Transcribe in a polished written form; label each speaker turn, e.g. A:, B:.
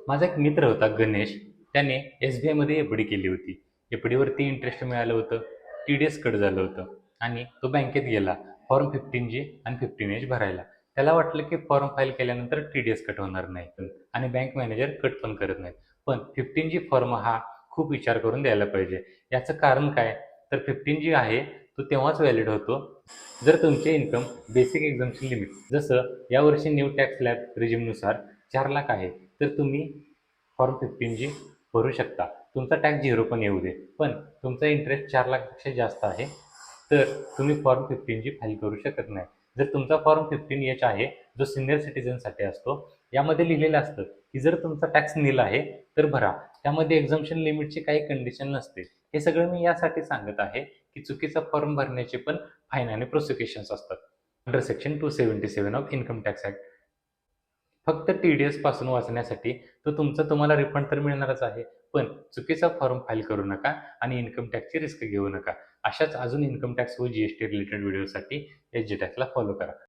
A: माझा एक मित्र होता गणेश. त्याने SBIमध्ये एफ-डी केली होती. एफ-डीवरती इंटरेस्ट मिळालं होतं. TDS कट झालं होतं आणि तो बँकेत गेला फॉर्म 15G आणि 15H भरायला. त्याला वाटलं की फॉर्म फाईल केल्यानंतर TDS कट होणार नाही आणि बँक मॅनेजर कट पण करत नाहीत. पण 15G फॉर्म हा खूप विचार करून द्यायला पाहिजे. याचं कारण काय? तर 15G आहे तो तेव्हाच व्हॅलिड होतो जर तुमचे इन्कम बेसिक एक्झामची लिमिट जसं यावर्षी न्यू टॅक्स लॅब रिजिमनुसार 4 लाख आहे, तर तुम्ही फॉर्म 15G भरू शकता. तुमचा टॅक्स 0 पण येऊ दे, पण तुमचा इंटरेस्ट 4 लाखपेक्षा जास्त आहे, तर तुम्ही फॉर्म 15G फाईल करू शकत नाही. जर तुमचा फॉर्म 15H आहे, जो सिनियर सिटीझनसाठी असतो, यामध्ये लिहिलेलं असतं की जर तुमचा टॅक्स नील आहे, तर भरा. त्यामध्ये एक्झम्पशन लिमिटची काही कंडिशन नसते. हे सगळं मी यासाठी सांगत आहे की चुकीचा फॉर्म भरण्याचे पण फाईन आणि प्रोसिक्युशन्स असतात. Under section 277 of income tax act. फक्त TDS पासून वाचण्यासाठी तो तुम्हाला रिफंड तर मिळणारच आहे, पण चुकीचा फॉर्म फाईल करू नका आणि इन्कम टॅक्सची रिस्क घेऊ नका. अशाच अजून इन्कम टॅक्स व GST रिलेटेड व्हिडिओसाठी SG टॅक्सला फॉलो करा.